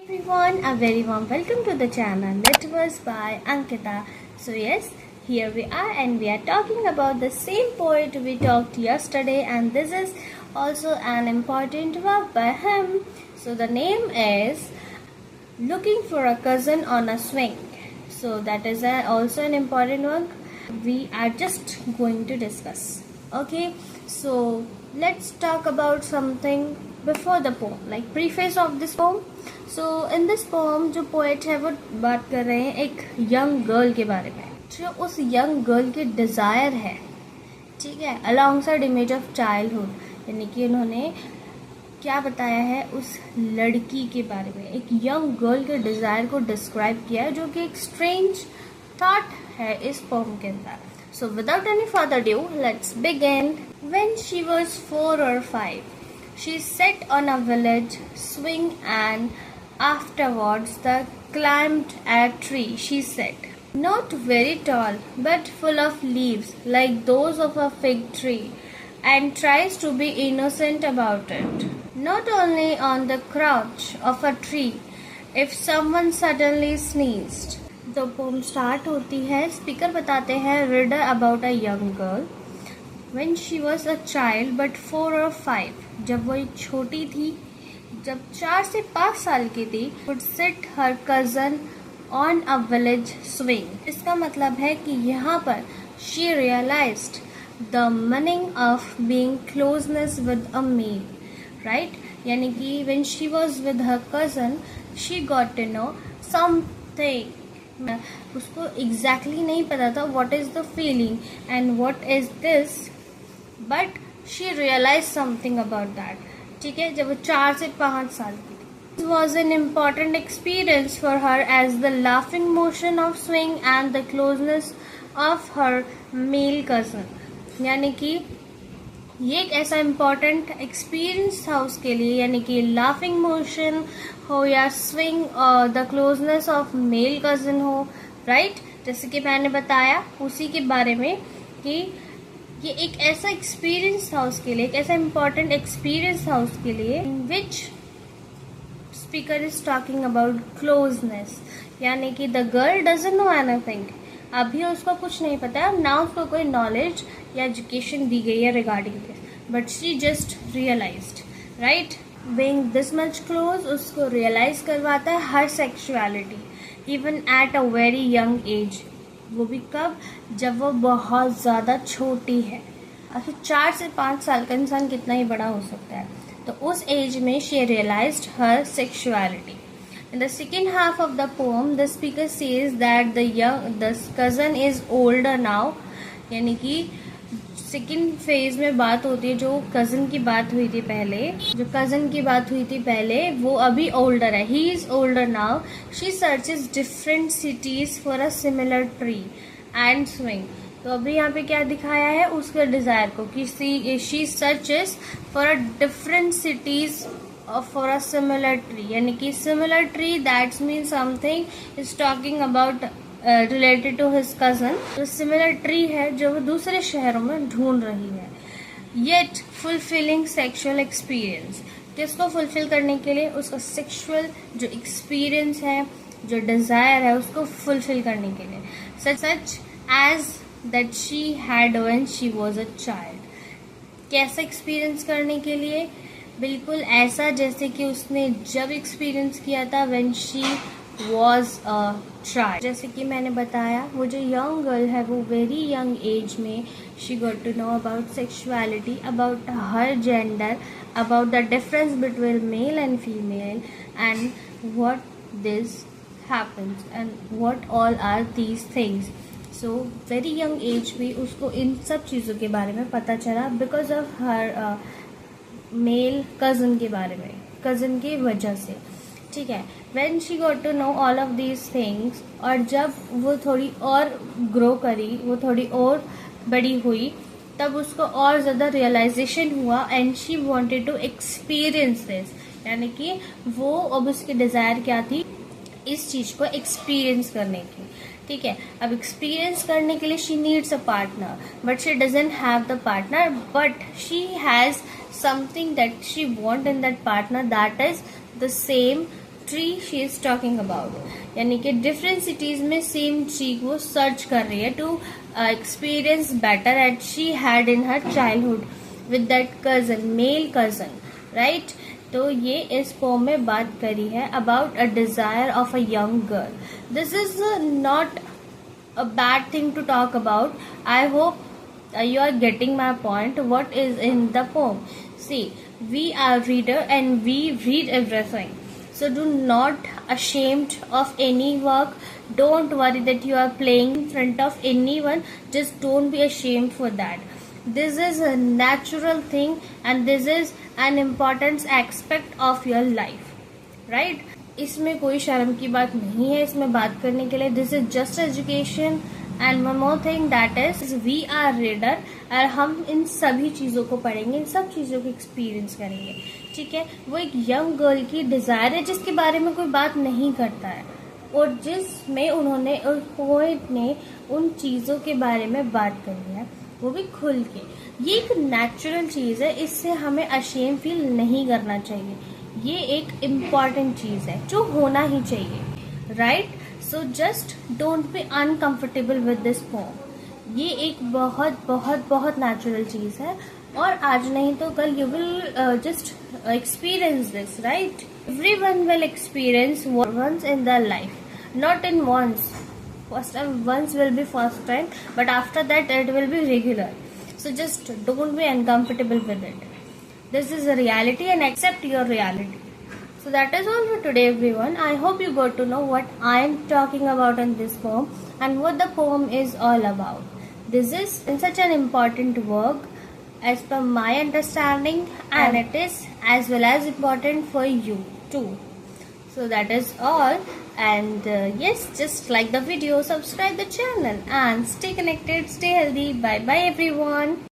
Everyone, a very warm welcome to the channel that was by Ankita. So yes, here we are and we are talking about the same poet we talked yesterday, and this is also an important work by him. So the name is Looking for a Cousin on a Swing. So that is also an important work we are just going to discuss. Okay, so let's talk about something before the poem, like preface of this poem. So in this pome जो poet है वो बात कर रहे हैं एक young girl के बारे में, जो उस यंग गर्ल की डिज़ायर है, ठीक है, along side image of childhood, यानी कि उन्होंने क्या बताया है उस लड़की के बारे में, एक यंग गर्ल के डिज़ायर को डिस्क्राइब किया है, जो कि एक स्ट्रेंज थॉट है इस पोम के अंदर. So without any further due let's begin. When she was 4 or 5 she sat on a village swing and afterwards they climbed a tree, she said. Not very tall, but full of leaves like those of a fig tree, and tries to be innocent about it. Not only on the crotch of a tree, if someone suddenly sneezed. The poem start होती है, speaker बताते हैं reader about a young girl. When she was a child but 4 or 5, जब वो एक छोटी थी, जब 4 से 5 साल की थी, would sit her cousin on a village swing. इसका मतलब है कि यहाँ पर she realized the meaning of being closeness with a male, right? यानी कि when she was with her cousin, she got to know something. उसको exactly नहीं पता था what is the feeling and what is this, but she realized something about that. ठीक है, जब वो 4 से 5 साल की थी. It was an important experience for her as the laughing motion of swing and the closeness of her male cousin. यानी कि ये एक ऐसा इम्पॉर्टेंट एक्सपीरियंस था उसके लिए, यानी कि लाफिंग मोशन हो या स्विंग और the closeness of male cousin हो, राइट? जैसे कि मैंने बताया उसी के बारे में कि ये एक ऐसा एक्सपीरियंस था उसके लिए, एक ऐसा इम्पॉर्टेंट एक्सपीरियंस था उसके लिए, which speaker is talking about closeness, यानी कि the girl doesn't know anything, अभी उसको कुछ नहीं पता है, ना उसको कोई नॉलेज या एजुकेशन दी गई है regarding this, but she just realised, right? Being this much close उसको रियलाइज करवाता है her sexuality, even at a very young age. वो भी कब? जब वो बहुत ज़्यादा छोटी है. आखिर 4 से 5 साल का इंसान कितना ही बड़ा हो सकता है, तो उस एज में she realized her sexuality. In the second half of the poem, the speaker says that the cousin is older now, यानी कि सेकेंड फेज में बात होती है, जो कज़न की बात हुई थी पहले, वो अभी ओल्डर है. He is older now. She searches different cities for a similar tree and swing. तो अभी यहाँ पे क्या दिखाया है उसके डिजायर को कि she searches for a different cities for a similar tree, यानी कि similar tree that's mean something is talking about related to his cousin. जो सिमिलर ट्री है जो वो दूसरे शहरों में ढूंढ रही है. येट फुलफिलिंग सेक्सुअल एक्सपीरियंस, किसको फुलफिल करने के लिए? उसका सेक्सुअल जो एक्सपीरियंस है, जो डिजायर है, उसको फुलफिल करने के लिए. Such age that she had when she was a child. कैसा एक्सपीरियंस करने के लिए? बिल्कुल ऐसा जैसे कि उसने जब एक्सपीरियंस किया था when she was a child. जैसे कि मैंने बताया, वो जो यंग गर्ल है वो वेरी यंग एज में she got to know about sexuality, about her gender, about the difference between male and female and what this happens and what all are these things. So very young age में उसको इन सब चीज़ों के बारे में पता चला because of her male cousin के बारे में, कज़न की वजह से. ठीक है, when she got to know all of these things, और जब वो थोड़ी और ग्रो करी, वो थोड़ी और बड़ी हुई, तब उसको और ज़्यादा रियलाइजेशन हुआ and she wanted to experience this, यानी कि वो अब उसकी डिज़ायर क्या थी? इस चीज़ को एक्सपीरियंस करने की. ठीक है, अब एक्सपीरियंस करने के लिए she needs a partner, but she doesn't have the partner, but she has something that she want in that partner, that is the same tree she is talking about, यानी कि डिफरेंट सिटीज में same tree को search कर रही है to experience better at she had in her childhood with that cousin, male cousin, right. तो ये इस पोम में बात करी है about a desire of a young girl. This is not a bad thing to talk about. I hope you are getting my point. What is in the poem? See, we are reader and we read everything. So do not ashamed of any work. Don't worry that you are playing in front of anyone. Just don't be ashamed for that. This is a natural thing and this is an important aspect of your life, right? इसमें कोई शर्म की बात नहीं है इसमें बात करने के लिए। This is just education and one more thing that is we are reader, और हम इन सभी चीज़ों को पढ़ेंगे, इन सब चीज़ों को एक्सपीरियंस करेंगे, ठीक है। वो एक यंग गर्ल की डिज़ायर है जिसके बारे में कोई बात नहीं करता है, और जिसमें उन्होंने और पोएट ने उन चीज़ों के बारे में बात करी है, वो भी खुल के। ये एक नेचुरल चीज़ है, इससे हमें अशेम फील नहीं करना चाहिए। ये एक इम्पॉर्टेंट चीज़ है जो होना ही चाहिए, right. So just don't be uncomfortable with this pome. ये एक बहुत बहुत बहुत नेचुरल चीज़ है, और आज नहीं तो कल you will just experience this, right. Everyone will experience once in the life, not in once. First time, once will be first time, but after that it will be regular. So just don't be uncomfortable with it. This is a reality and accept your reality. So that is all for today, everyone. I hope you got to know what I am talking about in this poem and what the poem is all about. This is such an important work as per my understanding, and it is as well as important for you too. So that is all, and yes, just like the video, subscribe the channel and stay connected, stay healthy. Bye bye everyone.